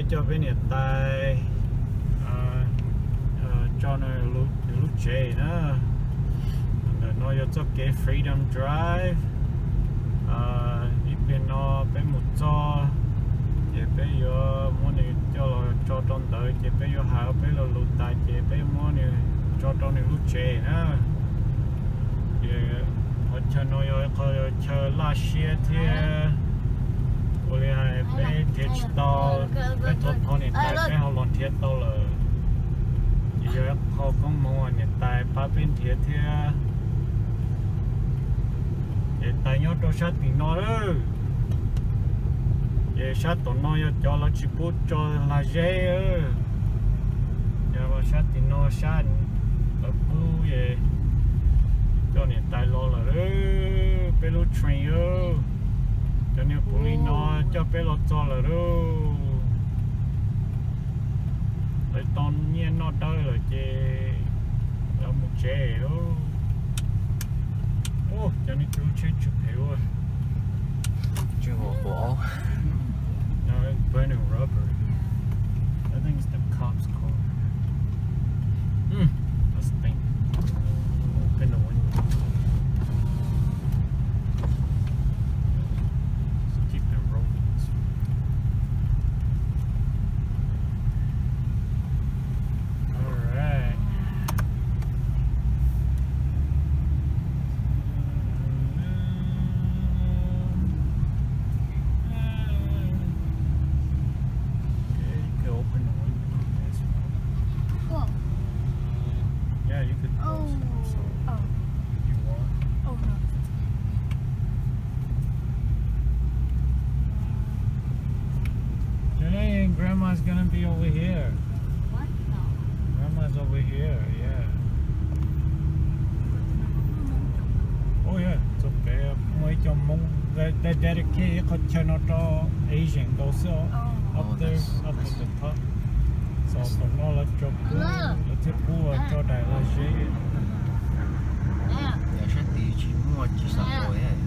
bây giờ bên hiện tại cho nó lúc chế nữa nó cho cái freedom drive đi bên nó bên một cho thì bây giờ muốn đi cho trong tới thì bây giờ hai bây giờ lúc tại thì bây giờ muốn đi cho trong lúc chế nữa thì họ cho nó có chờ la xe thì bây giờ bây thiết tàu bây giờ họ hiện tại bây họ làm thiết tàu rồi giờ họ cũng muốn hiện tại ba bên thiết thì hiện tại nhớ tôi sát thì nó đó giờ sát tụi nó cho là chỉ bút cho là dễ giờ mà sát thì nó sát ở bút vậy cho hiện tại lo là đó bé lo train cho nên bút nó cho bé lo cho là đó để toàn nhiên nó đỡ là chế là một chế đó ô cho nên chú chế chụp hiểu rồi chưa có gỗ. No, it's burning rubber. I think it's the cop's car. Let's think. Open the window. Let's keep the roads. Alright. Grandma's gonna be over here. What? No. Grandma's over here, yeah. Oh yeah, it's okay. Mấy trong mong they dedicate a channel to Asian also up there, up at the top. So from nó là cho cô, là tiếp cô cho đại là gì? Giờ sẽ đi chỉ mua chỉ sắm rồi ấy.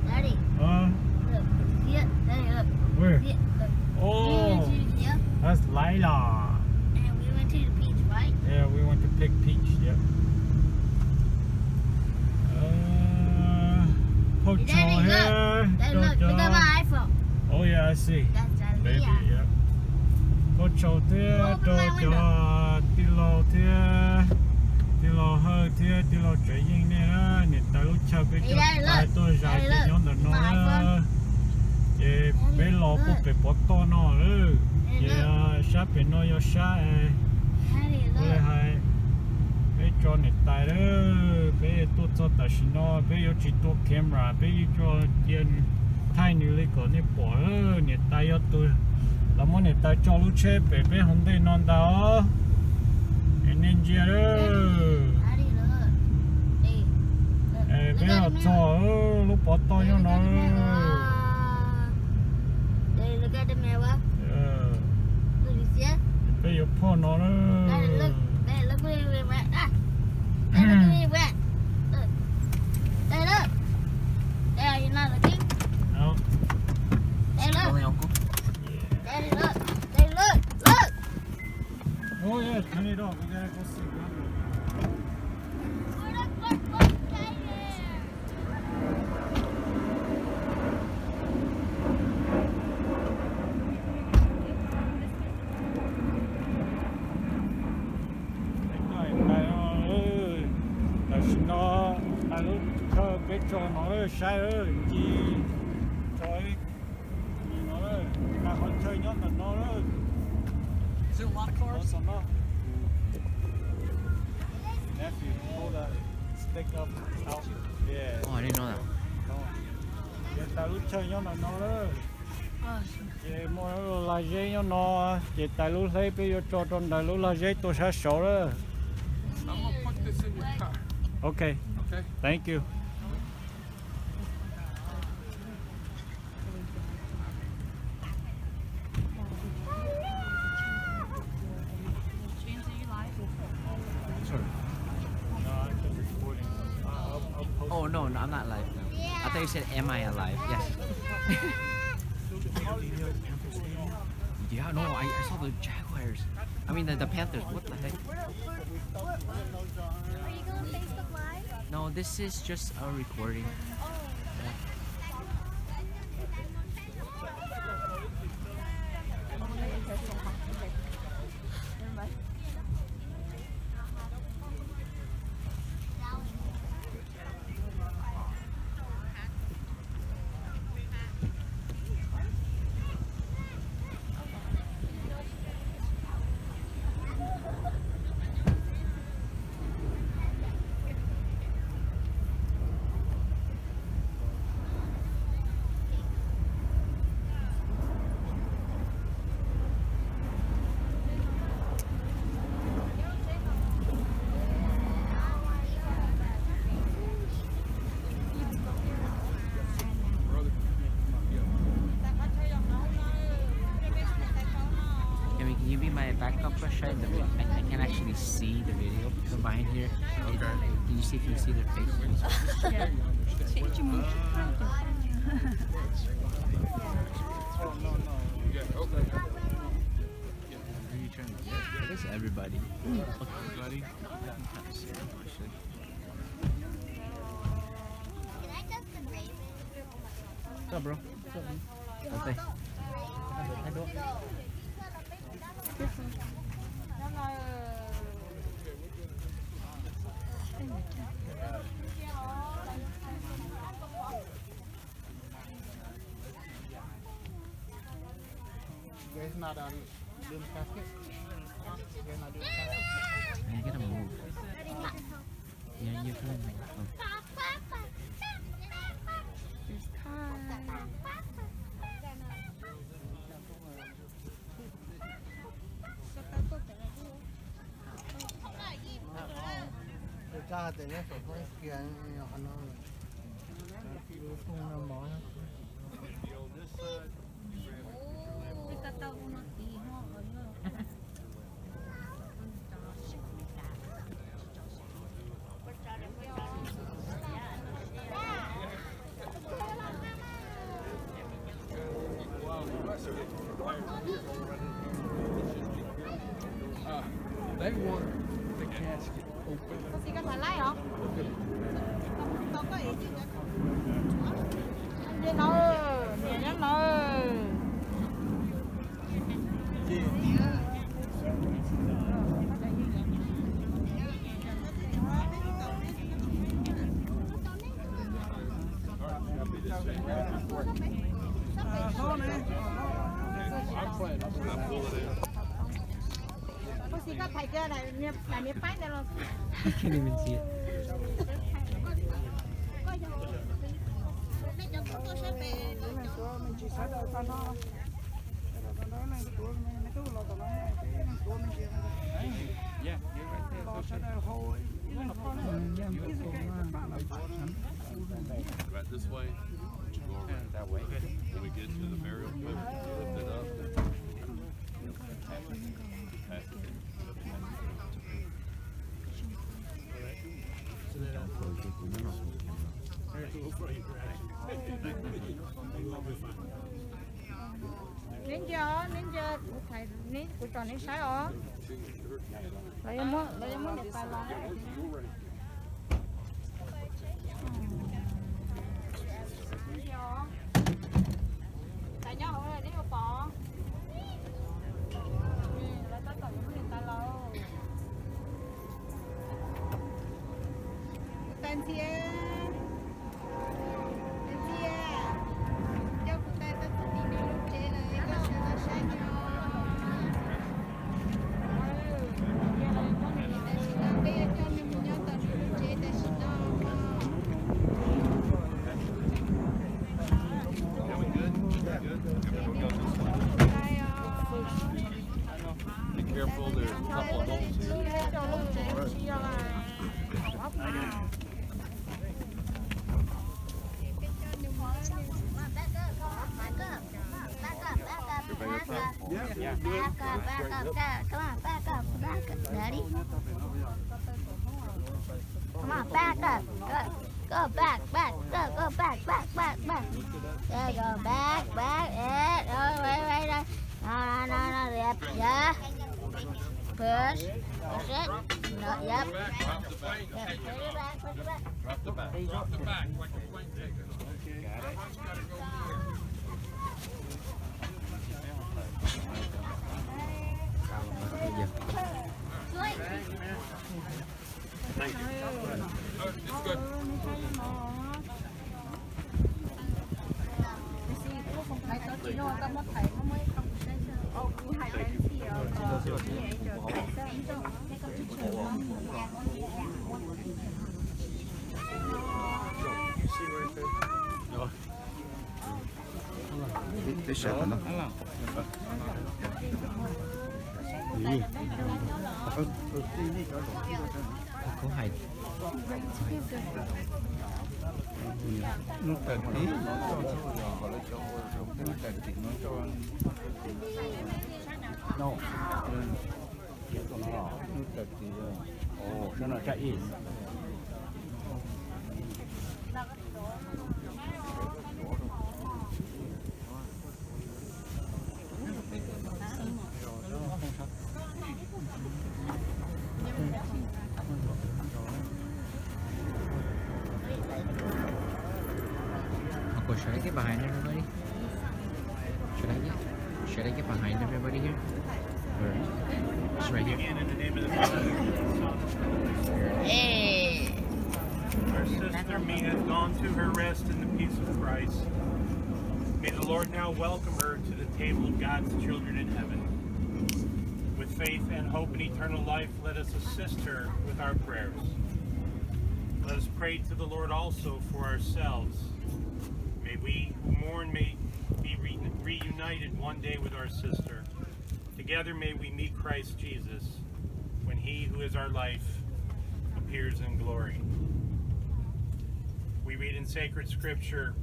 Daddy. Look. Here. Daddy, look. Where? Here. Oh, that's Lila. And we went to the beach, right? Yeah, we went to pick peach. Yep. Pocho Daddy, here. Daddy, look at my iPhone. Oh yeah, I see. That's Baby, Leah. yep. Pocho there, Open my Dojo, Tilo there, Tilo her there, Tilo Jaying there. Nè, tại lúc chơi cái Hey, Daddy, tay look. tôi dài Daddy, thì look. nó My iPhone. Ye bé lo bút bể bó to nó rồi. Ye sát bể nó yo sát. Daddy, Bé look. hai bé cho nè tay đó. Bé tôi cho ta xin nó. Bé yo chỉ tôi camera. Bé yo cho tiền thay như lấy cái nè bỏ nè tay yo tôi. Là muốn nè tay cho lúc chơi bé bé không thể non đâu. Nên gì đó. Daddy, look. Hey, look. Bé Look họ at the cho mirror. lúc bỏ to Daddy, nó look at the mirror. nó. Daddy, look at the mirror. Look, you see it? Bây giờ phô nó đó. Daddy, look. Daddy, look where we went. Daddy, look where we went. Look. Daddy, look. Daddy, you're not looking? No. Daddy, look. Con không? Daddy, look. Daddy, look. Look. Oh yeah, turn it off. We gotta go see. Look, Daddy. Nó lúc cho cái cho nó sai ơi gì trời nó ơi mà con chơi nhót là nó ơi. Is there a lot of cars? Nó nephew hold that stick up out yeah. Oh, I didn't know that. Giờ ta lúc chơi nhót là nó ơi. Oh, Giờ mua là dây nó giờ ta lúc lấy bây giờ cho trong đại lúc là dây tôi sẽ sổ đó. I'm gonna put this in your car. Okay. Okay. Thank you. Oh no, I'm not live. I thought you said, "Am I alive?" Yes. Yeah, no, I saw the Jaguars. I mean the Panthers. What the heck? Are you going Facebook Live? No, this is just a recording. Can you be my backup question? I can actually see the video from behind here. Okay. Can you see if you see their faces? I guess everybody. Everybody? Can I just the Raven? What's up, bro? What's up, man? I don't. Guys not doing casket. Guys not doing casket. You gotta move. Yeah, you can move. There's time. Tôi cha từ nhé, số kia nhỏ nó không nằm mỏ. They want the casket open. Có gì có phải lấy hả? Không có ý gì nữa. Anh nó nhẹ nhàng nó. Có gì có phải chơi này miếng bánh này luôn. I can't even see it. Yeah, you're right there. Right this way, go around That way. when we get to the burial pit, lift it up. Pass it. Nín chưa, thầy nín, của tròn nín sái ó. Lấy em muốn để tài lá. Tại nhau hồi này đi vào bỏ. Lấy tất cả những người ta lâu. Tên chia. Be careful, there's a couple of holes here. Daddy. Come on, back up. Go back. Go back. There you go. Back. Wait. No, yep, yeah. Push it. No, yep. Drop the back. Yep, push it back, push it back. Drop the back. Drop the back like a plane ticket. Thank you. It's good. Có hay. Nước trần tí nó cho gọi là cho nước trần tí nó cho no nước trần tí cho nó chạy in Uncle, should I get behind everybody? Should I get behind everybody here? Or just right here? In the name of the Father, and the Son, and the Holy Spirit. Hey. Our sister Me has gone to her rest in the peace of Christ. May the Lord now welcome her to the table of God's children in heaven. With faith and hope in eternal life, let us assist her with our prayers. Let us pray to the Lord also for ourselves. May we who mourn may be reunited one day with our sister. Together may we meet Christ Jesus when he who is our life appears in glory. We read in sacred scripture,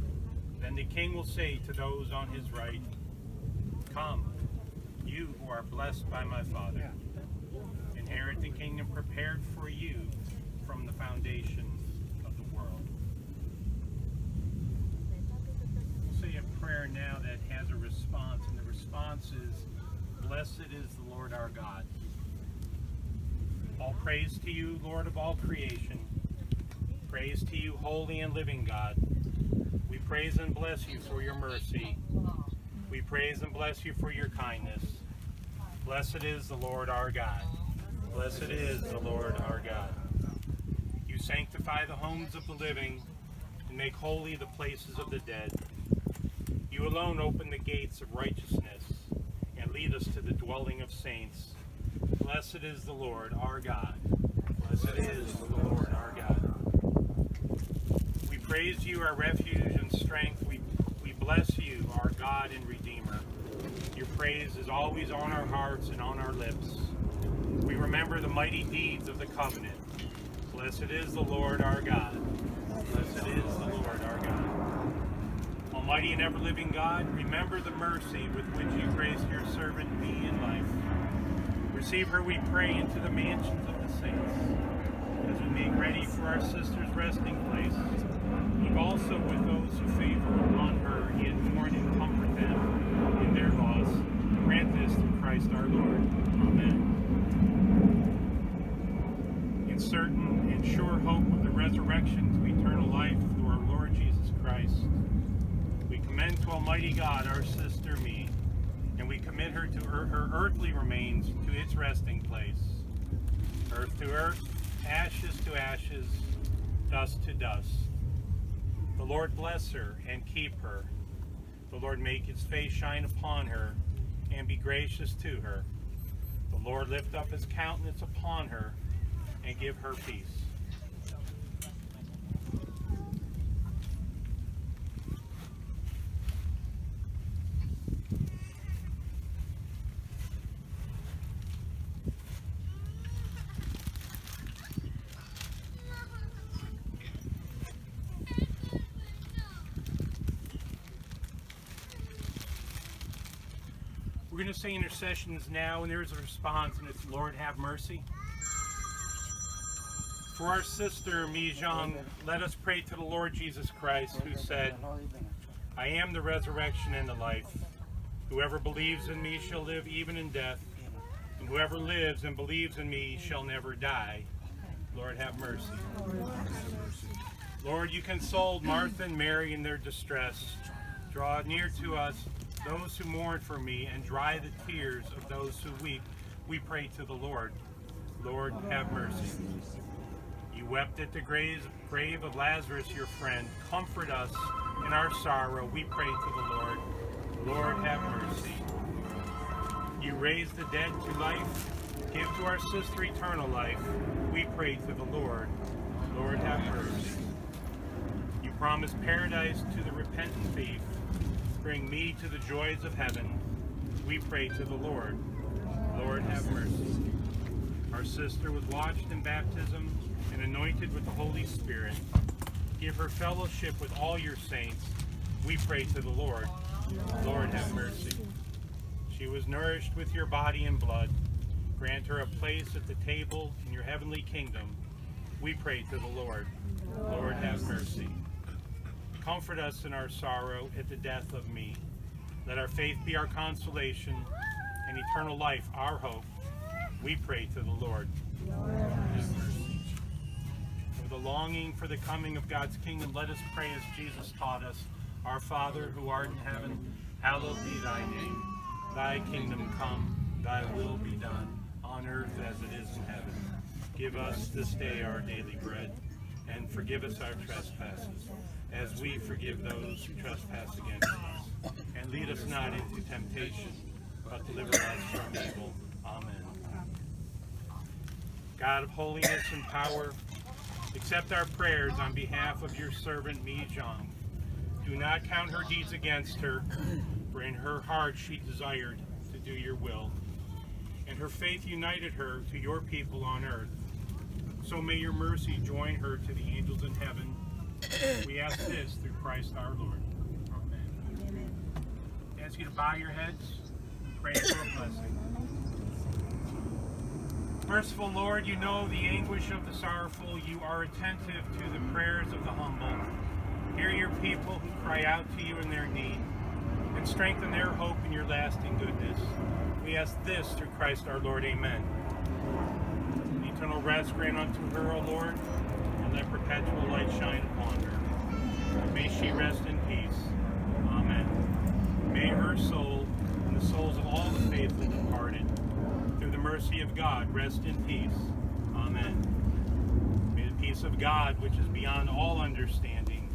then the king will say to those on his right, "Come, you who are blessed by my Father. Inherit the kingdom prepared for you from the foundation of the world." We'll say a prayer now that has a response, and the response is, "Blessed is the Lord our God." All praise to you, Lord of all creation. Praise to you, holy and living God. We praise and bless you for your mercy. We praise and bless you for your kindness. Blessed is the Lord our God. Blessed is the Lord our God. You sanctify the homes of the living and make holy the places of the dead. You alone open the gates of righteousness and lead us to the dwelling of saints. Blessed is the Lord our God. Blessed is the Lord our God. We praise you, our refuge and strength. We bless you, our God and Redeemer. Your praise is always on our hearts and on our lips. We remember the mighty deeds of the covenant. Blessed is the Lord our God. Blessed is the Lord our God. Almighty and ever-living God, remember the mercy with which you graced your servant me in life. Receive her, we pray, into the mansions of the saints. As we make ready for our sister's resting place, look also with those who favor on her, yet mourn and comfort them in their loss. Grant this through Christ our Lord. Amen. In certain and sure hope of the resurrection to eternal life through our Lord Jesus Christ, we commend to Almighty God our sister Me, and we commit her to her earthly remains to its resting place. Earth to earth, ashes to ashes, dust to dust. The Lord bless her and keep her. The Lord make his face shine upon her and be gracious to her. The Lord lift up his countenance upon her and give her peace. We're going to say intercessions now, and there's a response, and it's, "Lord, have mercy." For our sister, Xiong, let us pray to the Lord Jesus Christ, who said, "I am the resurrection and the life. Whoever believes in me shall live even in death, and whoever lives and believes in me shall never die. Lord, have mercy. Lord, you consoled Martha and Mary in their distress. Draw near to us those who mourn for me, and dry the tears of those who weep. We pray to the Lord. Lord, have mercy. You wept at the grave of Lazarus, your friend. Comfort us in our sorrow. We pray to the Lord. Lord, have mercy. You raise the dead to life. Give to our sister eternal life. We pray to the Lord. Lord, have mercy. You promise paradise to the repentant thief. Bring me to the joys of heaven. We pray to the Lord. Lord, have mercy. Our sister was washed in baptism and anointed with the Holy Spirit. Give her fellowship with all your saints. We pray to the Lord. Lord, have mercy. She was nourished with your body and blood. Grant her a place at the table in your heavenly kingdom. We pray to the Lord. Lord, have mercy. Comfort us in our sorrow at the death of me. Let our faith be our consolation, and eternal life our hope. We pray to the Lord. Have mercy. With a longing for the coming of God's kingdom, let us pray as Jesus taught us. Our Father, who art in heaven, hallowed be thy name. Thy kingdom come, thy will be done, on earth as it is in heaven. Give us this day our daily bread, and forgive us our trespasses, as we forgive those who trespass against us. And lead us not into temptation, but deliver us from evil. Amen. God of holiness and power, accept our prayers on behalf of your servant Xiong. Do not count her deeds against her, for in her heart she desired to do your will, and her faith united her to your people on earth. So may your mercy join her to the angels in heaven. We ask this through Christ our Lord. Amen. I ask you to bow your heads and pray for a blessing. Merciful Lord, you know the anguish of the sorrowful. You are attentive to the prayers of the humble. Hear your people who cry out to you in their need, and strengthen their hope in your lasting goodness. We ask this through Christ our Lord. Amen. Eternal rest grant unto her, O Lord, and let perpetual light shine upon her. May she rest in peace. Amen. May her soul and the souls of all the faithful departed, through the mercy of God, rest in peace. Amen. May the peace of God, which is beyond all understanding,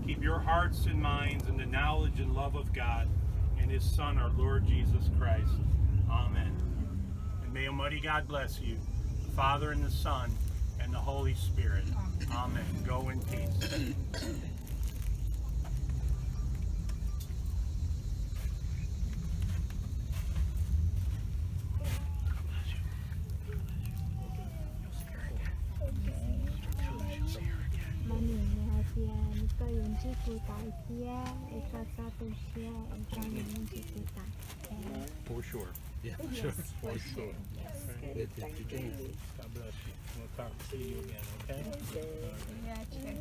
keep your hearts and minds in the knowledge and love of God and his Son, our Lord Jesus Christ. Amen. And may Almighty God bless you, the Father and the Son and the Holy Spirit. Amen. Go in peace. For sure. Yeah, sure. For sure. Yes. Thank you. God bless you. We'll talk to you again, okay?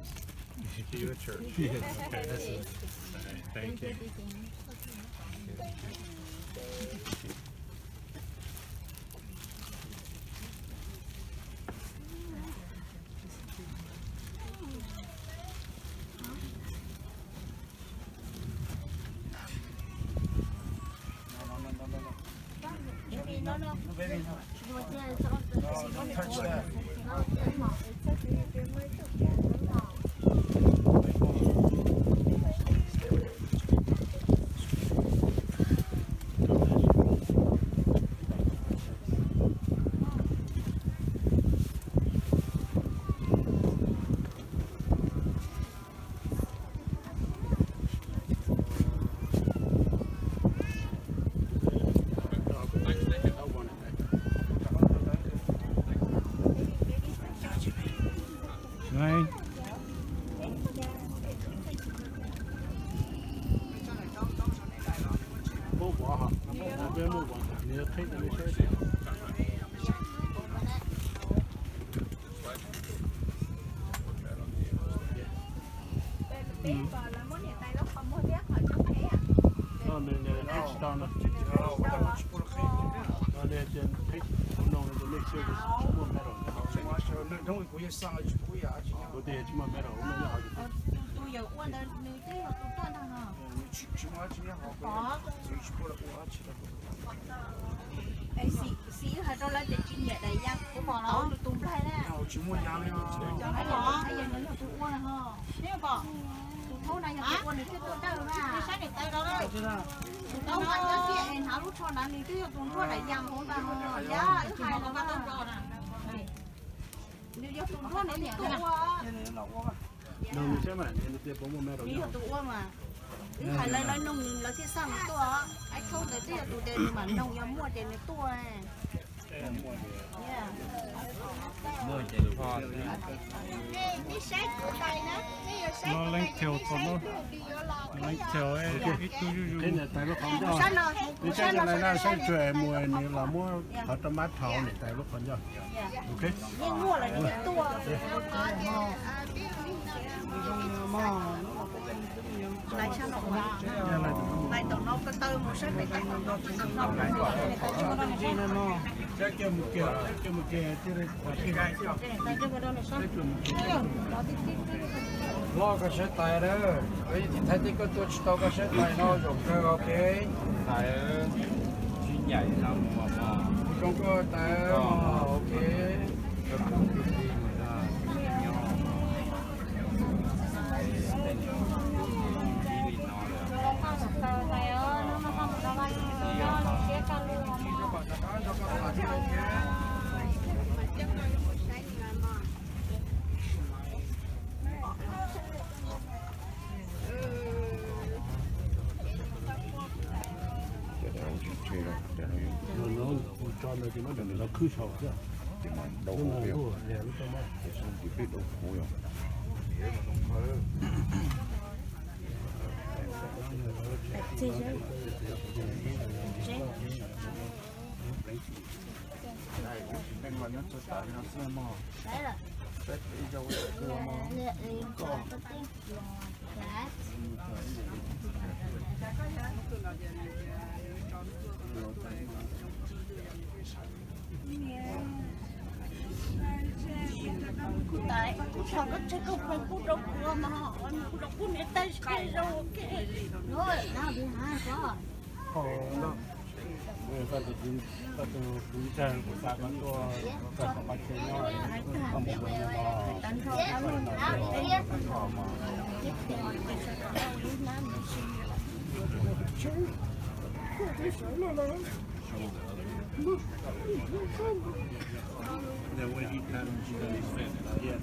See you at church. Yes. Okay. That's it. All right. Thank you. Right. nó lên fix down nó lên trên fix nó để make sure it's more metal có thể chỉ mà metal nó nhỏ tôi giờ quan đến nữ chứ là tôi quan thằng nào ai xí hay đâu lấy để chuyên nghiệp đầy giang của bọn nó tụi hay đấy ai giờ nó tụi quan hả nếu bỏ thâu này giờ tụi này chứ tụi đâu mà sai được tay đó đấy đâu mà cái chuyện hả lúc cho nó đi chứ tụi nó đầy giang không ta không giá hai nó bắt đầu rồi nè nếu giờ tụi nó này thì tụi nó sẽ mà nên để bông một metal đi tụi mà phải lấy nông lấy cái xăng tua anh không để cái tụi đền mà nông nhà mua đền tua nó lên theo con nó lên theo ấy ít cái này tại lúc không cho cái cái này là sẽ chuyển mùa này là mua ở trong mát thảo này tại lúc không cho ok nhưng mua là những tua lại sao nó lại tụi nó có tơ một sách để tặng cái kia một kia chứ đây lo cái xe tài đó bây giờ thấy cái tôi chỉ tao cái xe tài nó dùng cái ok tài chuyên nhảy lắm mà không có tài ok nó cho nó thì nó đừng nó cứ sầu chứ thì mà đâu nó có là việc luôn để lúc đó mà thì xong thì biết đâu có rồi bên ngoài nó cho tải nó xem mà đấy là tết đi đâu cơ mà tại sao nó chơi không phải cú độc mà họ cú độc cú này tay cái rồi ok rồi nào đi hai có nó người ta tự tin ta tự quý trang của ta vẫn có cả các bạn chơi nhau này không một người mà đánh thôi ăn luôn the way he managed to defend yeah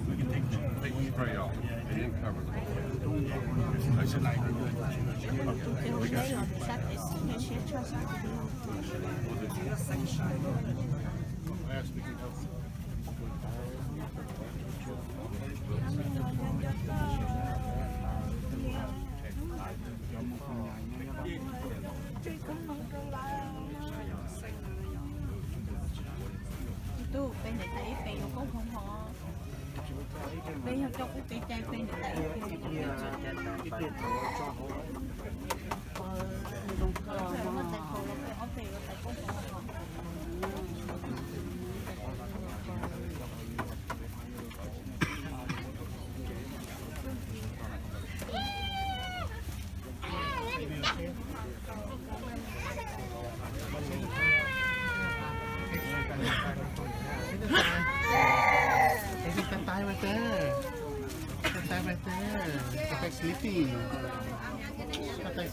We can take the spray off. It didn't cover the whole. I said, tu bên này thấy bên nó cũng không họ bên trong cái trái bên này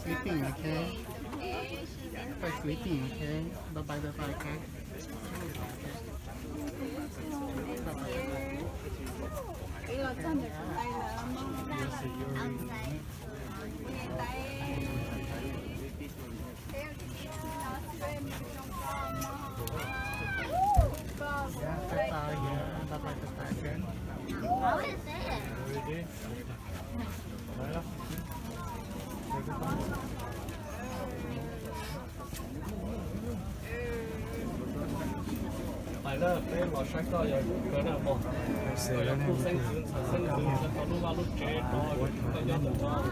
sleeping okay sleeping okay bye bye okay đó bé lò sáng coi rồi cỡ nào một khu sinh sinh có lúc vào lúc trẻ đó có nhớ được nó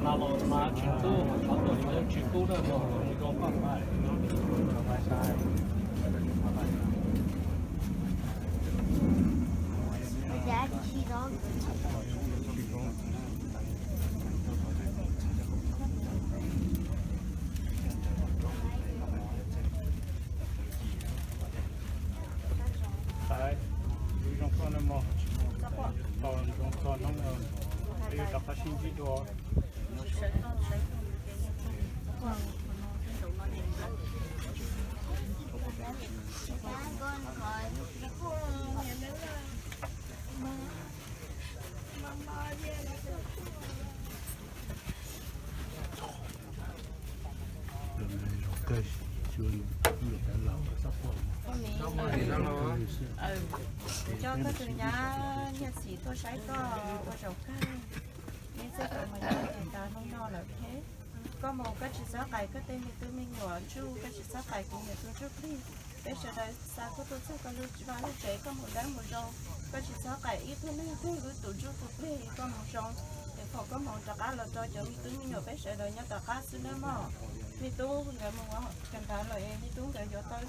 là lò mà chuyển tu mà có tuổi chuyển tu đó mà có khoảng vậy giá trị đó đấy trong con nó mò còn trong con nó đi đọc phát sinh gì đó cho các từ nhà nhà sĩ tôi sai có qua rau cay nên sẽ phải mà chúng ta không lo là thế có một cái chỉ số cày cái tên tôi mình nhỏ chú cái chỉ số cày của nhà tôi trước đi bây giờ đây sao có tôi sẽ có lúc vào lúc trẻ có một đám một rau cái chỉ số cày ít thôi nên tôi cứ tổ chức cuộc đi có một rau để phòng có một tất cả là cho tôi mình nhỏ bây giờ đây nhá tất cả xin mà mi tu người mà cần phải là em mi tu người cho tôi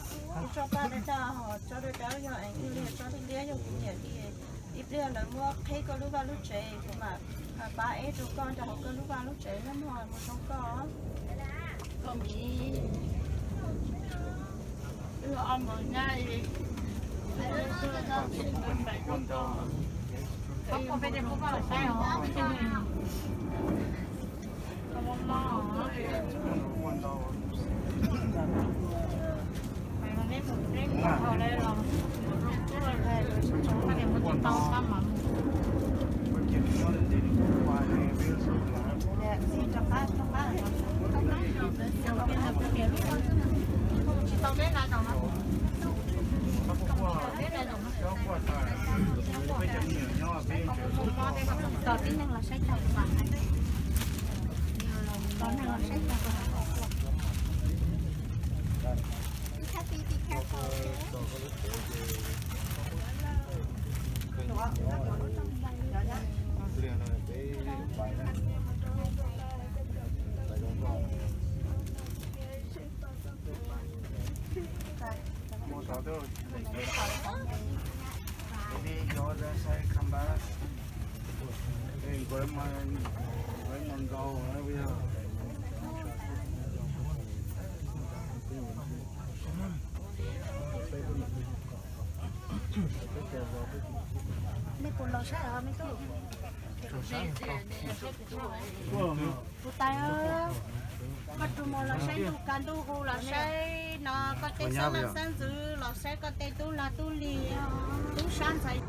cho ba để cho họ cho đứa cháu cho anh đi cho đi đi cho cũng nhận đi ít đi là mua thấy có lúc vào lúc trẻ mà ba ấy tụi con cho họ có lúc vào lúc trẻ lắm rồi mà không có bị ông ở ngay không có bên đây không có là sai hả Tỏ tính năng là sách đọc và có năng là sách đọc mấy con lò sát hả mấy tôi phụ tay ơi bắt tụi mò lò sát tụi can tụi hồ lò sát nó có tên sao là sáng dữ lò sát có tên tụi là tụi lì tụi sáng sai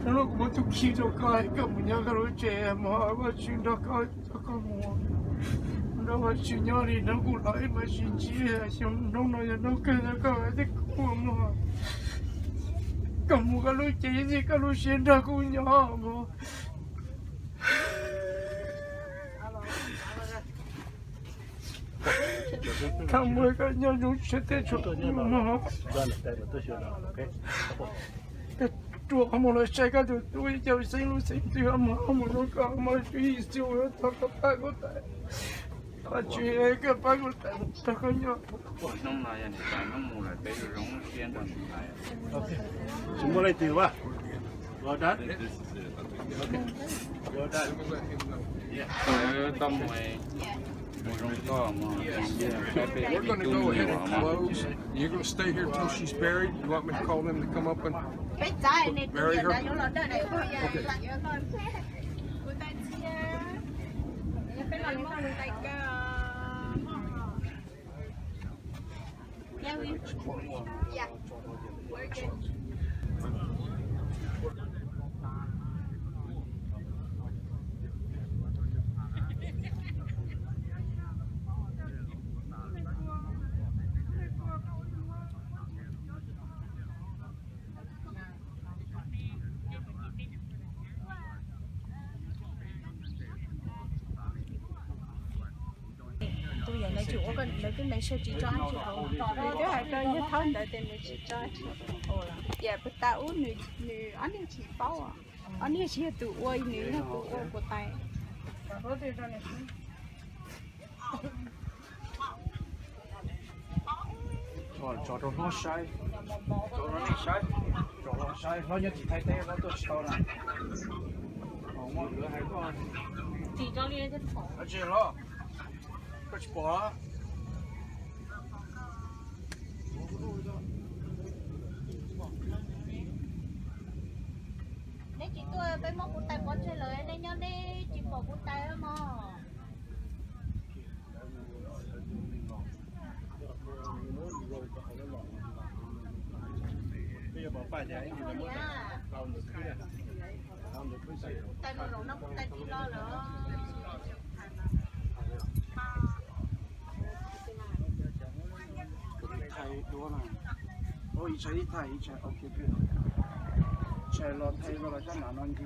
nó cũng thuộc khi đâu coi cầm nhau cái lối trẻ mà mà chuyện đó coi mua nó mà chuyện nhỏ thì nó cũng nói mà chuyện chia xong nó nói nó cái nó coi thì cũng mà cầm một cái lối trẻ gì cái lối chuyện đó cũng nhỏ mà thằng mới cái nhau nó sẽ thế chỗ mà chùa không một lời sai cái tôi chơi sinh luôn sinh thì không một nó có mà suy siêu nó thật có phải có thể à chuyện cái phải có thể thật có nhau nông này anh phải nông mùa này bây giờ giống xuyên đồng này ok chúng ta lấy từ ba rồi đó rồi đó tâm mày We're going to go ahead and close. You're going to stay here until she's buried. You want me to call them to come up and bury her? Yeah, we're good. tôi giờ này chủ có lấy cái này sẽ chỉ cho anh chị không cái hai cái như thon đợi tiền này chỉ cho dạ bữa tao nữ anh đi chỉ bao à anh đi chỉ tụ ôi nữ là tụ ôi của tay cho nó sai cho nó sai nó như thì thay thế nó tôi sao nè không có nữa hay có chỉ cho liên cái phổ nó chưa lo có chỉ bỏ nếu chị tôi bên móc của tay bỏ chơi lời nên nhớ đi chị bỏ của tay đó mà bây giờ bỏ phải thì anh thì nó làm được cái này làm được cái gì tay nó rộng nó cũng tay chỉ lo nữa thầy đua này ôi chạy thầy chạy ok chạy lo thầy lo là chắc là non gì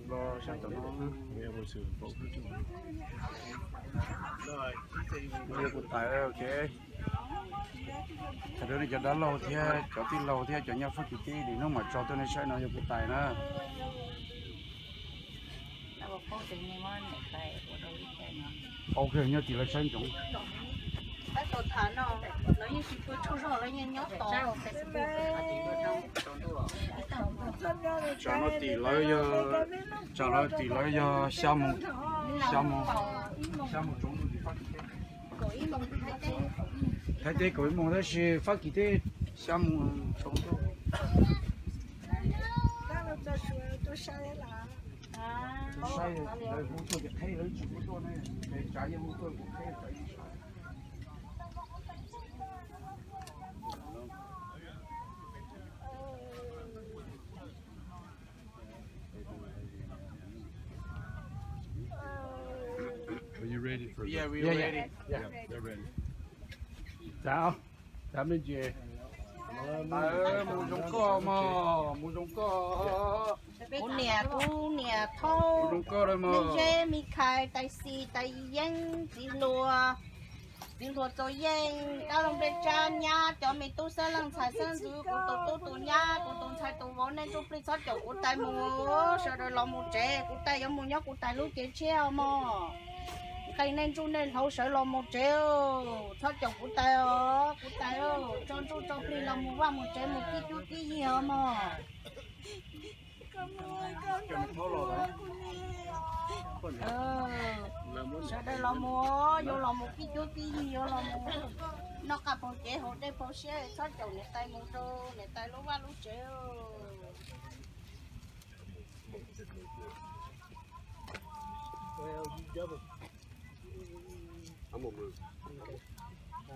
lo sao cho nó nghe một sự tốt rồi nghe một tài ok thật ra giờ đã lâu thì cho tin lâu thì cho nhau phát triển thì nó mà cho tôi này sẽ nói một tài nữa ok nhớ tỷ lệ sang chúng cái tổ thán nó như chị tôi cho rồi nó nhớ tổ cho nó tỷ lệ cho nó tỷ lệ sao một chúng thì phát thấy thế cõi mong đó là phát triển thế sao một chúng sai rồi hút thuốc cái thấy lấy hút thuốc này để trả cho hút thuốc cũng thấy phải Are you ready for yeah this? we're ready Yeah, they're ready. chào chào bên chị mua giống co bố nè thô giống co đây mà nên dễ mi khai tay xì tay yên tiếng lúa cho yên tao làm bên cha nha cho mình tu sơ lăng xài sơn dư của tu nha của xài tu vốn nên tu pli sót cho của tay mua sợ rồi lòng một trẻ của tay giống một nhóc của tay lúc trẻ treo mà cây nên chú nên hậu sợ lòng một trẻ sót cho của tay cho chú cho pli lòng một vào một trẻ một cái gì hả mà sao đây là mua vô là một cái chỗ cái gì vô là mua nó cả bộ chế hộ đây bộ xe sao chồng này tay mua trâu này tay lúa lúa treo I'm gonna move.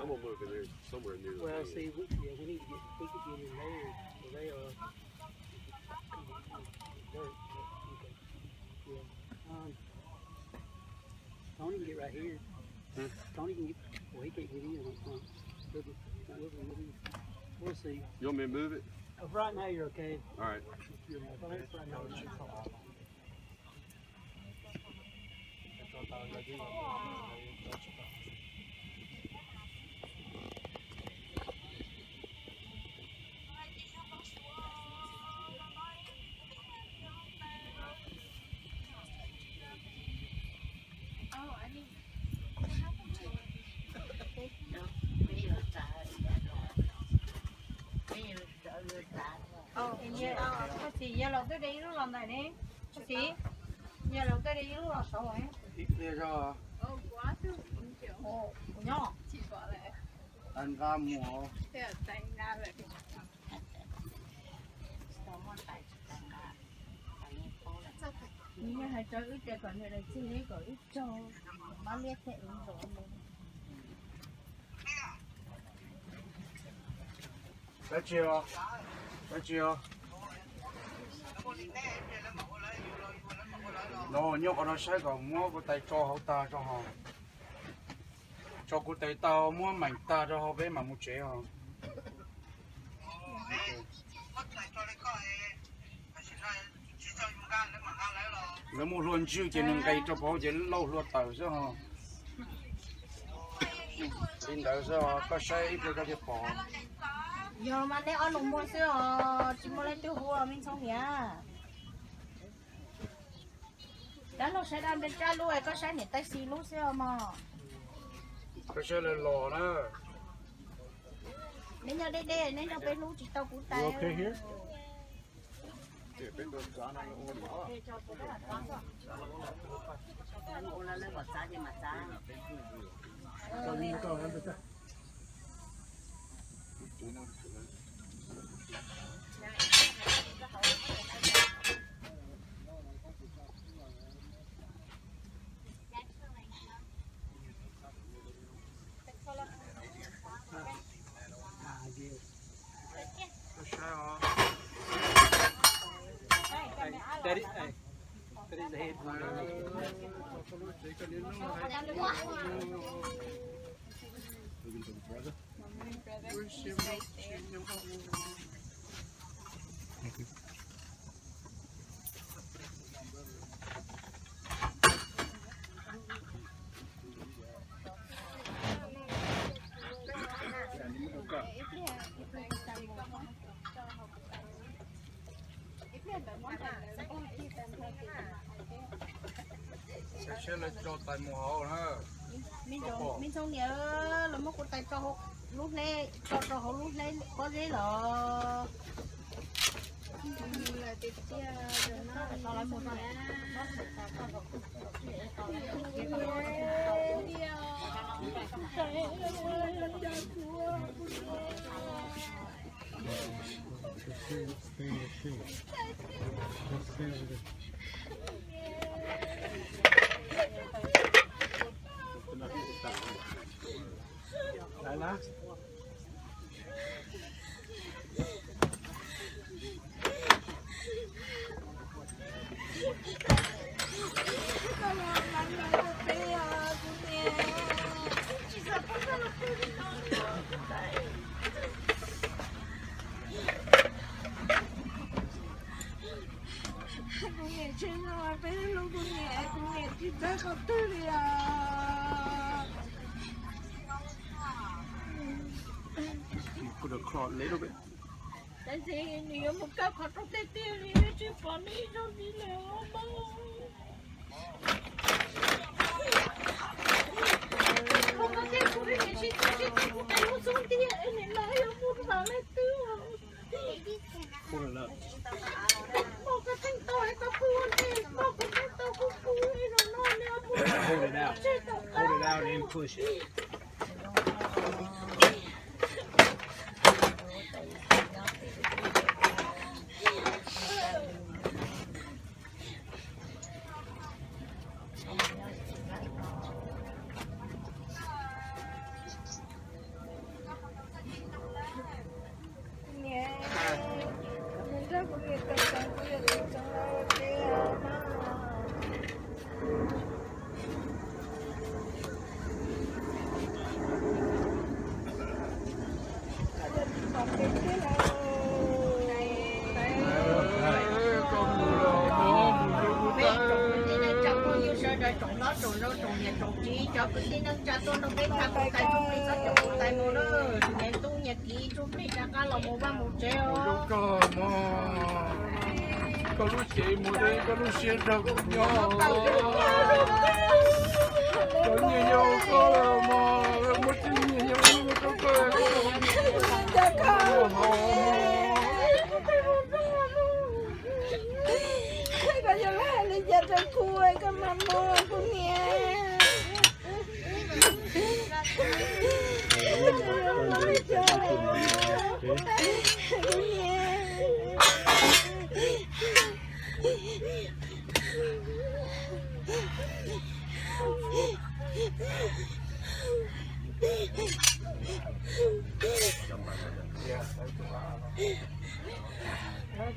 I'm gonna move in there somewhere near the Well, see, we need to get in there. So they are. Tony can get right here. Tony can get. Well, he can't get in. We'll see. You want me to move it? Right now, you're okay. All right. Right now, thì giờ là tôi đi lúc làm này nè chị giờ là tôi đi lúc là sao vậy Để cho quá chứ nhỏ chị gọi lại anh ra mua thế là tay ra vậy nhưng hai trời ít trời còn này là chi lý có ít trời má liệt thế ứng rồi Bé chiều nó nhớ có nó sai còn mua cái tay cho họ ta cho họ cho cái tay tao mua mảnh ta cho họ bé mà mua chế họ Nếu mua luôn chưa chỉ nâng cây cho bố chỉ lâu luôn tàu chứ hả? Tin tàu chứ có sai ít cái cái bỏ. Giờ mà nếu ăn mua sữa chỉ mua lấy tiêu hùa mình xong nhá. Đó nó sẽ làm bên trái luôn, có sai để tay xì luôn sữa mà. Có sai là lò đó. Nếu như đây nếu như bên luôn chỉ tao cũng tay. Okay here? That is the head. Sẽ là cho tay mùa hậu nữa. Mình không nhớ là một con tay cho lúc này cho họ lúc này có gì là nó lại một Lại lá. Could have crawled a little bit. Tại vì nhiều một cái khó trong tay tiêu đi chứ còn đi đâu đi nào mà không có cái của cái gì cái nó xuống đi này lại một vào lại tiêu Pull it up. một cái thanh tôi có buồn đi một cái thanh tôi có buồn đi rồi nó nè Hold it out. Hold it out and push it. cho cái tin năng cha tôi nó biết thằng cái chúng đi rất nhiều tài mồ đó ngày tu nhật ký chúng đi ra cá lồng một ba một treo có lúc chị mua đây có lúc chị đâu cũng nhỏ có nhiều nhau có mà một tí nhiều nhau nhưng có có giờ lại đi ra cho cua cái mà mua cũng nghe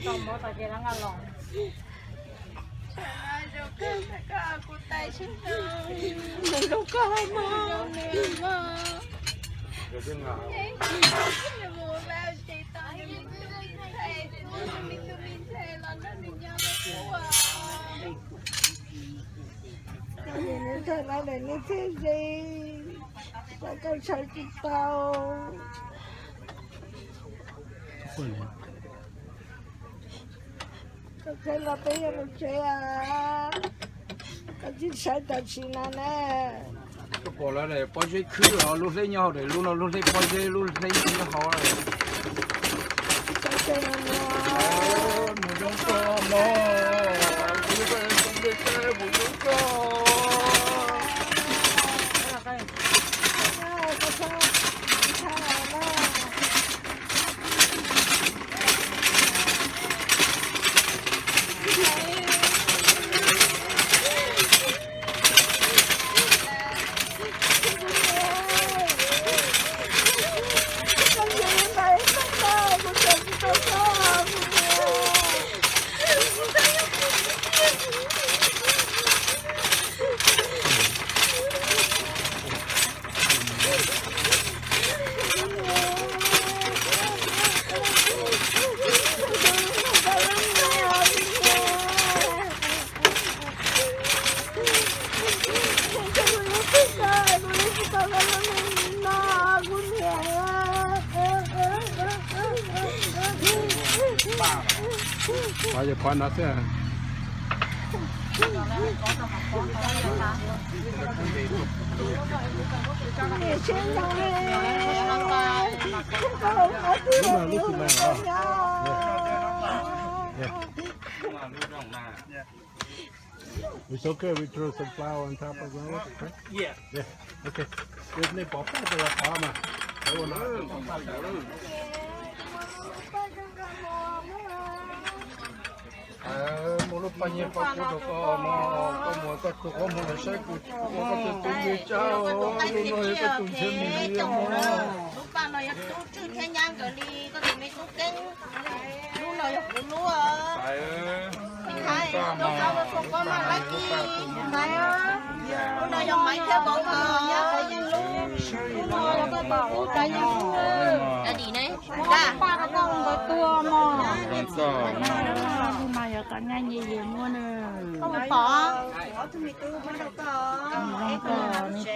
Trong mỗi tay kia nó ngon lòng. Aku tay sih. Nung kau mau mà. Rồi cái ngã. Mua bao chị tao đi thầy, mình là nó đi nhau quá. Ini sana dan ini sini. Saya sakit tahu. ทุกคนเลย Saya nggak pengen saya. Kasih saya tak sini nih. ก็บอกแล้วเลยพอใช้คือเราลูกเล่นยาวเลยลูกเราลูกเล่นพอใช้ลูกเล่นที่เขาเลย Saya mau. หมูยงก็มอลูกก็ต้องเด็กหมูยงก็ Why you point out there? It's okay. We throw some flour on top of it. Okay? Yeah. Yeah. Okay. If they pop up, they'll palm it. They will not. Một lúc bao nhiêu con được có mỗi con cũng có một sách của con tự nhiên cháu luôn rồi có tụi xem mình đi mà lúc ba nói tu chưa theo nhang cái đi có thể mấy tu kinh lúc nói cũng lúa phải hay lúc sau nó không có mà lấy gì phải lúc nói dùng máy theo bộ nhá cái gì lúc nói có bảo cái gì cái gì này ra ba nó con có tua mà giờ cả ngày gì gì mua nè không bỏ thì mình tu mới đâu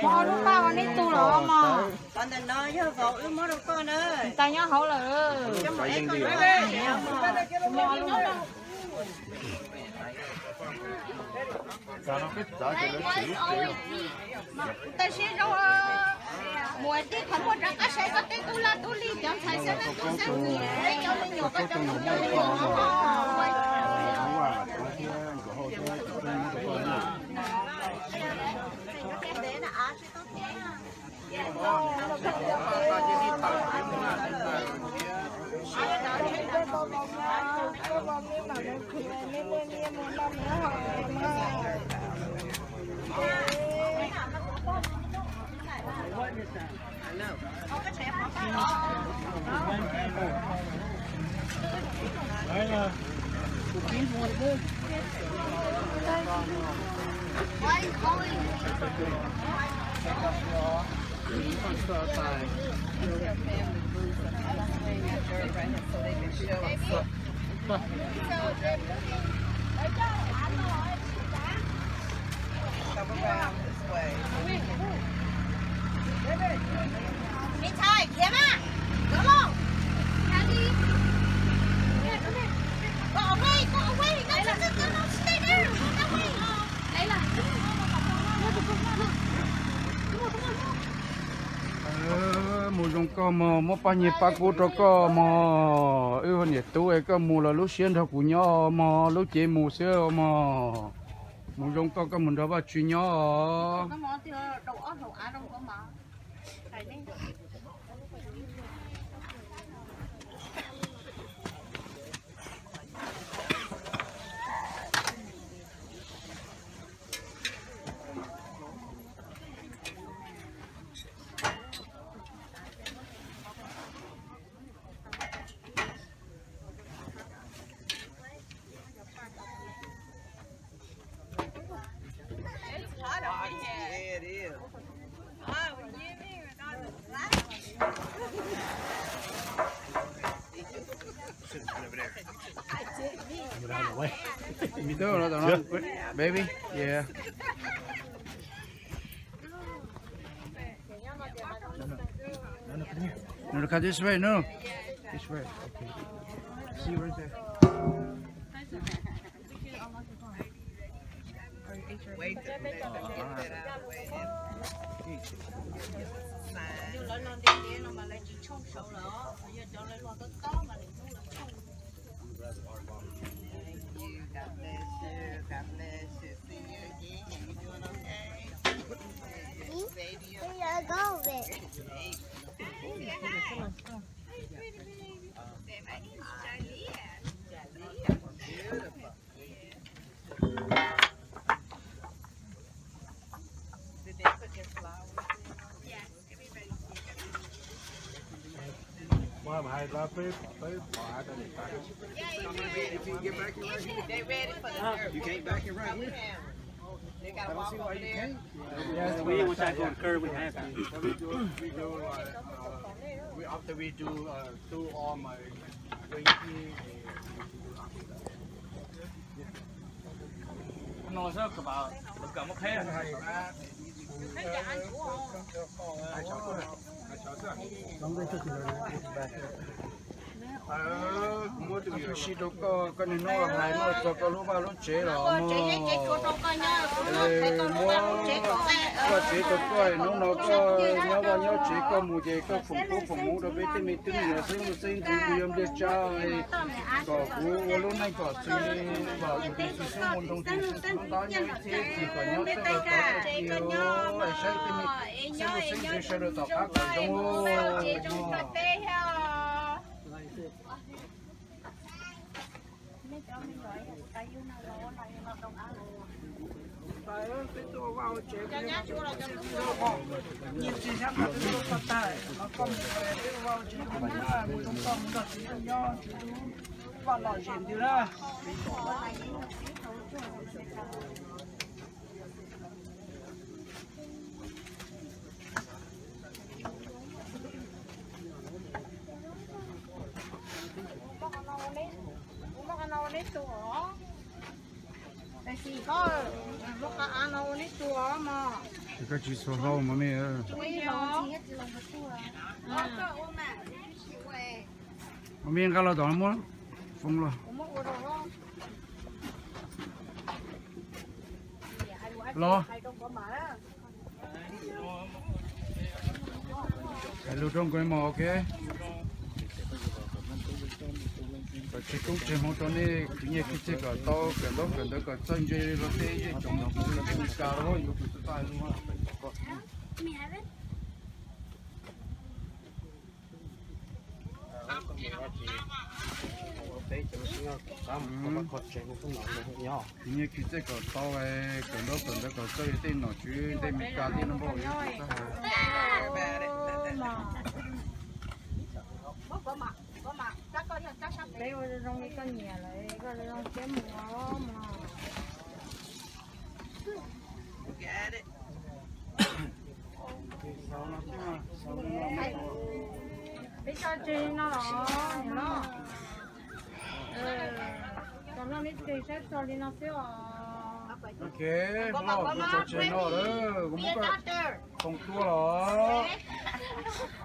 có lúc ba còn đi tu rồi mà còn tình nói với vợ ư mới đâu có nữa ta nhớ hậu là cho mọi em con nói ta sẽ đâu mùa tết không có rắc cái sẽ có tết tu la tu li chẳng phải sẽ là tu sẽ gì đấy cho nên nhiều cái trong nhiều Mình thôi, kiếm à? Đúng không? Go away, go away. No, stay there. Go away. Lấy là. mù dùng có mà bao nhiêu bác cô cho có mà ưu nhiệt tuổi có mù là lúc xuyên thọ của nhau mà lúc chế mù xưa mà mù dùng có mình đó vào chuyện nhau Có món thì đậu ớt đậu á đâu có mà. Phải đi. Get out of the way. mi đâu nó baby yeah No, look at this way. No, this way. Okay. See right there. Nhiều lần nó đi nó mà lại chỉ trông sầu đó, giờ cho lên loa có mà Well, I love it. You can't back it right here. I don't see why you can't. Yes, we wish I could curve. We have to. We do after we do all my weighting. Nó rất là bảo cả một thế. Chỉ đâu có nên nó hay nó cho cái lúa ba lúa chế rồi mà có chế cho coi nó có nhớ vào nhớ chế có mù chế có phùng mù rồi biết mình tự mình là sinh thì bây giờ cha có cú luôn này có suy vào những cái suy số môn trong thì đó như thế thì có nhớ tới có nhiều ai sai thì mình sinh thì được tập các cái trong Nhiều chi chắc là cái lúc phát tài, nó không phải cái vào chỉ có là một trong con một chỉ là do vào lò chuyện thì ra. cái chỉ số lâu mà mẹ miếng cái là đó mua phong rồi lo cái lưu trong cái mỏ ok cái chỉ cũng chỉ một tuần này cái nhà cái chỉ có to cái đó có chân dây rồi thế trong nó cũng là cái cá rồi nhiều cái tài luôn á như khi这个刀诶，更多个这一点喏，就对米家的那么有。Đây rồi trong cái con nhà lại, cái trong cái mỏ mà. Get it. Cái cho chị nó nó. Còn nó biết chị sẽ cho đi nó xíu. Ok, nó cho chị nó đó, cũng có không tua rồi.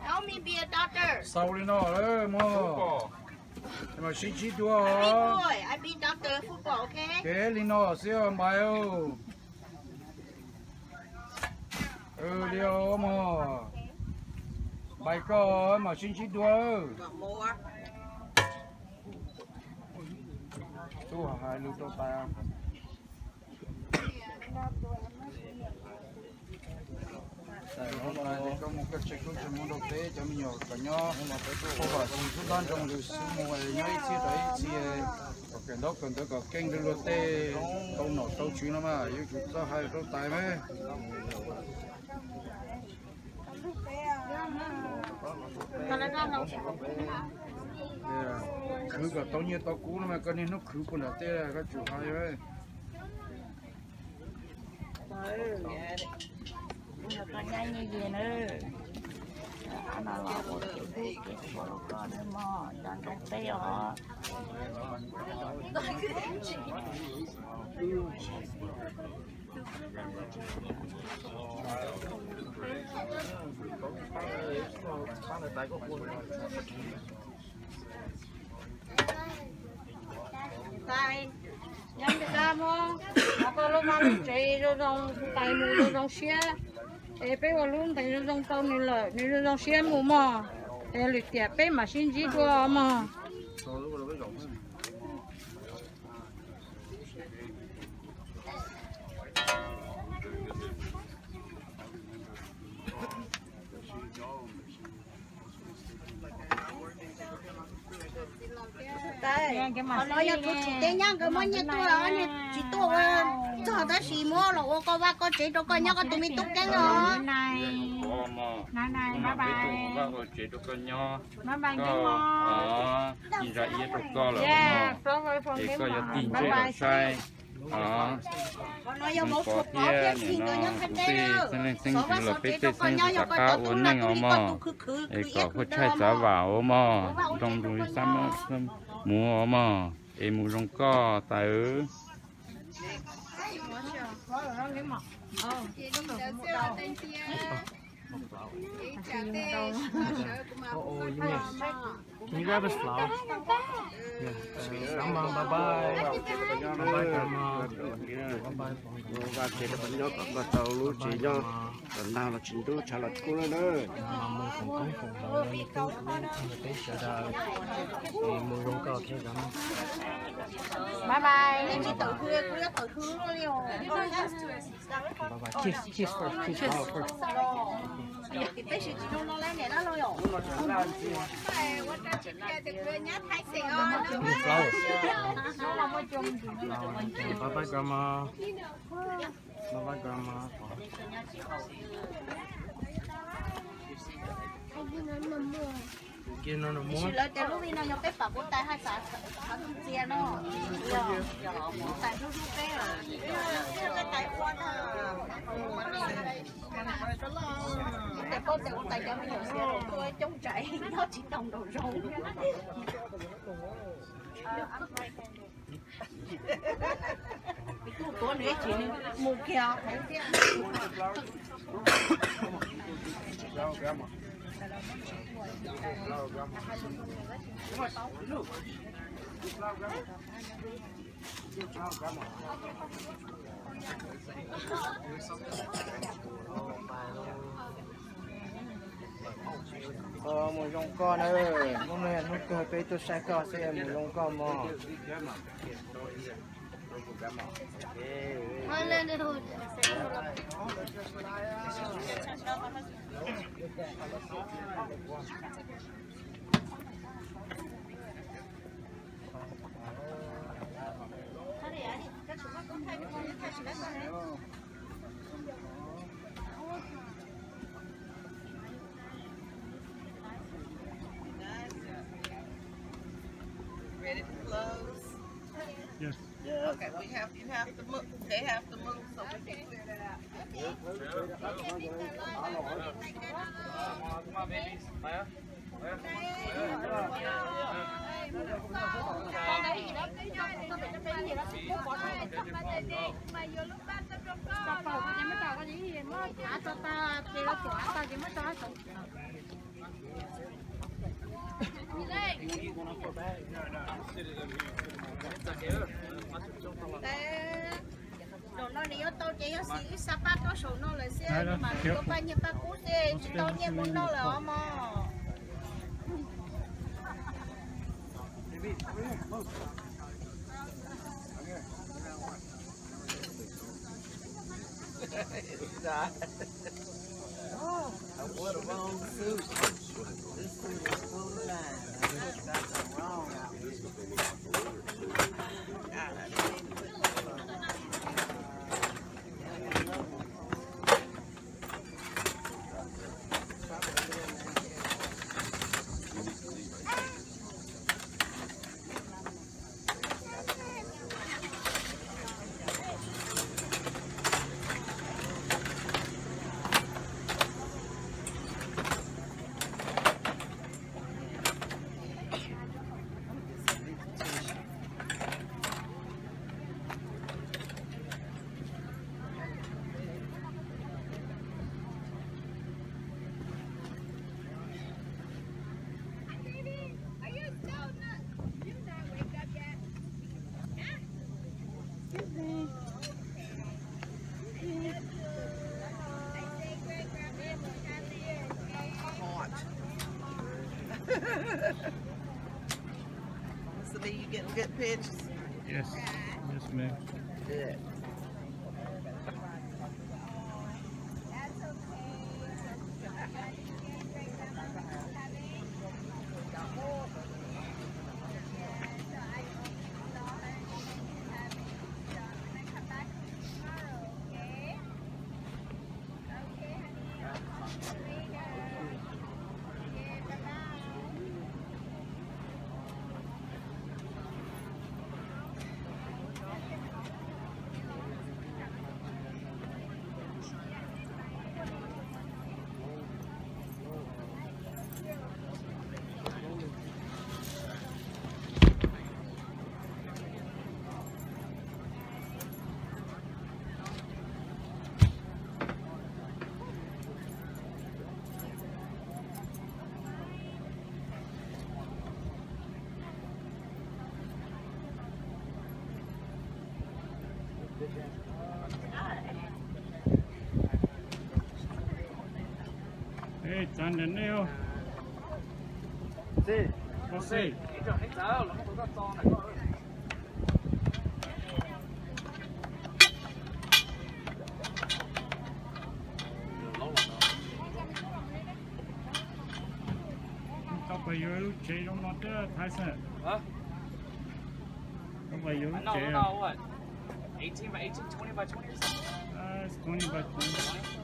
Help me be a doctor. Sau đi nó đó, mà xin chỉ tua. I be doctor football, okay? Cái đi nó xíu mai ô. Điều mà bài có mà xin chỉ tua. Tua hai lưu cho ta. Hôm nay thì có một cái check của chúng mình đầu tiên cho mình nhỏ cả nhỏ không phải chỉ chút đơn trong lịch sử mùa nhảy chia đấy chia có cái đó cần tới có kênh được lót tê câu nọ câu chuyện lắm mà yêu chúng ta hay câu tài mấy cứ có tao như tao cũ mà cái này nó cứ còn là tê là cái chủ hay ấy con nhanh như vậy nữa anh là một cái con em mò đang trong tay họ tại nhân được ra mò có lúc mà lúc chơi rồi dòng tay mù rồi dòng xe để bé vào luôn tay rồi dòng tàu này là này rồi dòng xe mù mà để lịch tiệp bé mà xin gì cho mà họ nói là tôi chỉ tên nhá cái món như tôi ở này chỉ tôi cho ta xì mua là ô có ba có chế đâu có nhá có tụi mình túc cái nó này bye bye chế độ con nho bye bye cái mò chỉ ra ý đồ co là để coi cho tin chế là sai họ nói là một số có cái gì nó nhá thân đấy đâu số ba số chế đâu có nhá có tao tụi là tụi mình có tụi khứ để có có chạy giá vào mà trong đuôi xăm mua mà em mua trong co tại Can you grab us flowers? Yeah. Grandma, bye bye. Bye bye, grandma. Bye bye. Và chế độ bánh nhóc và tàu lúa chế cho còn nào là chính tôi trả lời cô lên đấy. Mong cùng công cùng bảo lên tôi người tới sợ đời thì mua rong cao thế lắm. bye bye nên chỉ tự khuya tự khứ luôn Bye bye. Kiss first. Kiss flower first. thì bé chỉ nó lấy này nó rồi Flowers. Bye bye, grandma. Bye bye, grandma. Kia nó mua. chỉ lấy tiền lúc đi nó nhóc cái phở của tay hai xã chia nó tại lúc cái là cái tay quan à tại có tiền tay cho mình nhiều xe rồi tôi chống chạy nó chỉ đồng đầu râu có nữa chỉ mua kẹo một dòng con ơi, hôm nay nó cười bé tôi sai con sẽ một dòng con mà. lên đây thôi Ready to close? Yes. Okay, you have to move. They have to move so we can clear that out. Come on, babies. đồ nó đi tôi chỉ có xí sapa có số nó là xe mà có bao nhiêu ba cú xe tôi nhớ muốn nó là mà What a wrong suit. This suit is full of lines. That's wrong. God, I didn't put good pictures? Yes. Yes, ma'am. Good. Hey, done the nail. What's it? Có bao nhiêu lúc chế trong nó đó thái sao? Huh? Có bao nhiêu lúc No, chế? no, what? 18 by 18, 20 by 20 or something? It's 20 by 20.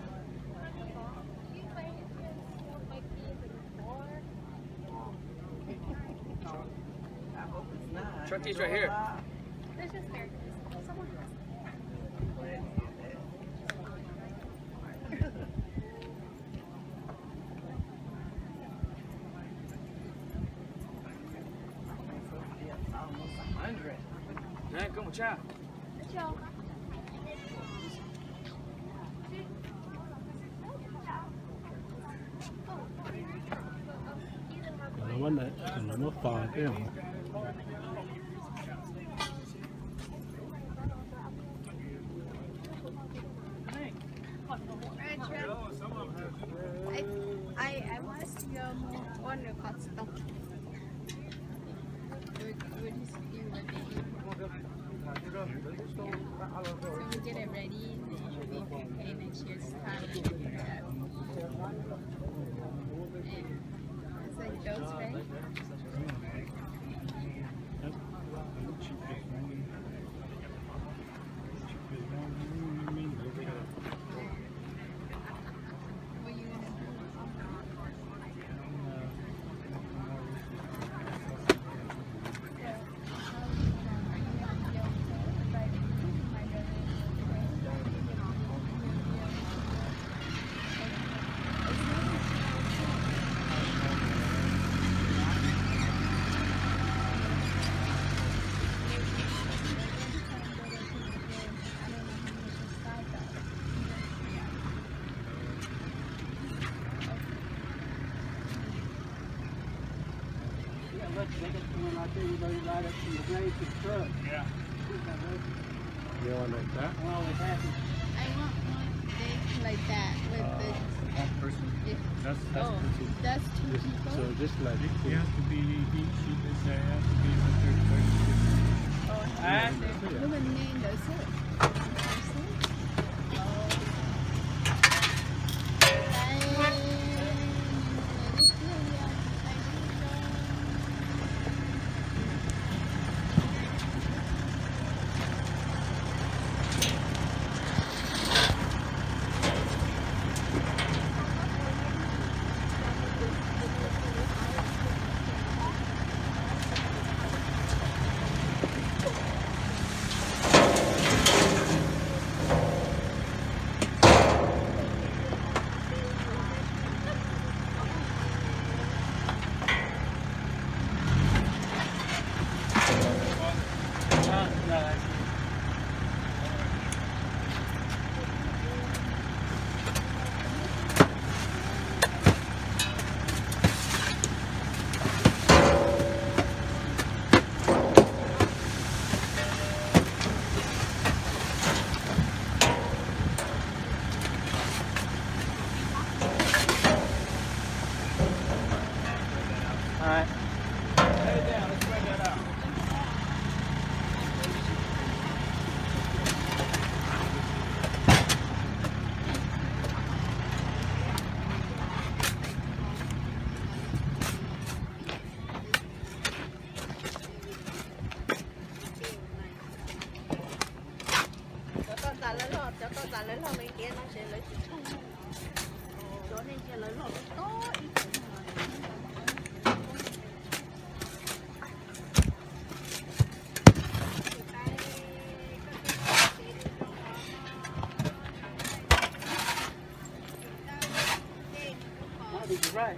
Truck these right here. There's just characters. Someone has. Nè, có một cha. Txog. Nó mất phò cái không? I want to see on the custom. So we get it ready, and we can pay next year's time. It's like those, right? What are you gonna do? Yeah. You want like that? I want one big like that with the. One person. Yeah. That's Oh, two. that's two people. So just like it has to be each. It has to be the third person. Oh, And no one named us. Right.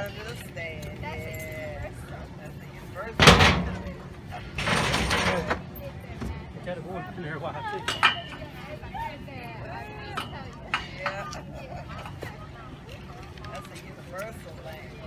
understand. Yeah. That's the universal. Try to go in there while I take Yeah. That's a universal language.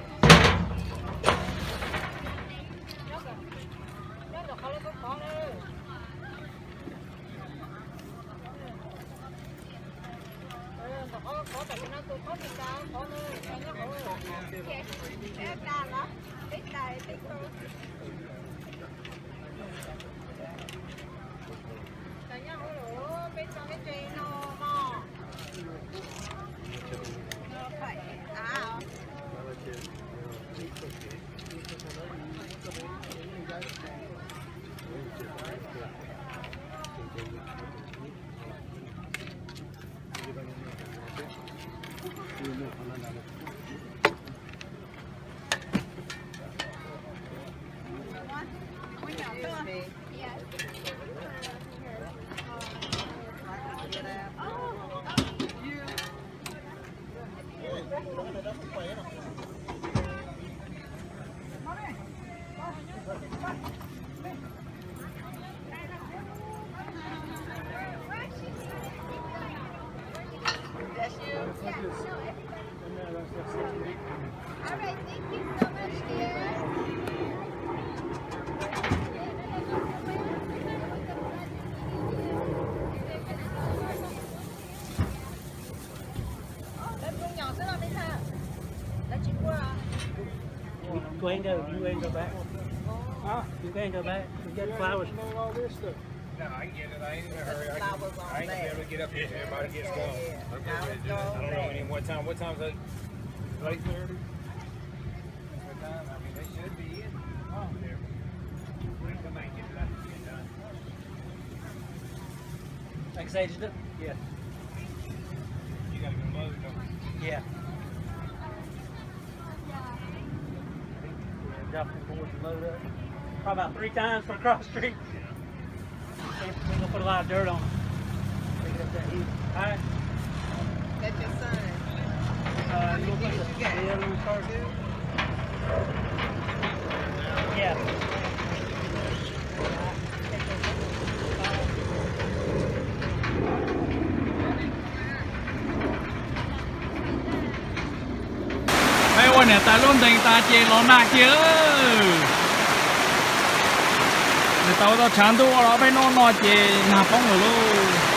That's you? Yeah. All right, thank you so much, dear. Go ahead and go. You go ahead and go back. Huh? You go ahead and go back. You got flowers. All this stuff. No, I can get it. I ain't in a hurry. I ain't gonna be able to get up here till everybody gets going. Okay, I don't know any what time. What time's it? Late 30? What time? I mean, they should be in. Oh, there. We can come back and get it up and get done. Like I say, just do. Yeah. You gotta go load, don't you? Yeah. Drop the boards and load up. Probably about 3 times for across the street. We're gonna put a lot of dirt on it. Take it up that heat. All right. That's your son. You gonna put the little car too? Yeah. Mấy ôi nè ta luôn tình ta chê lo nạc chứ. Người ta chán tu ở đó bên nó chê nạp bóng rồi luôn.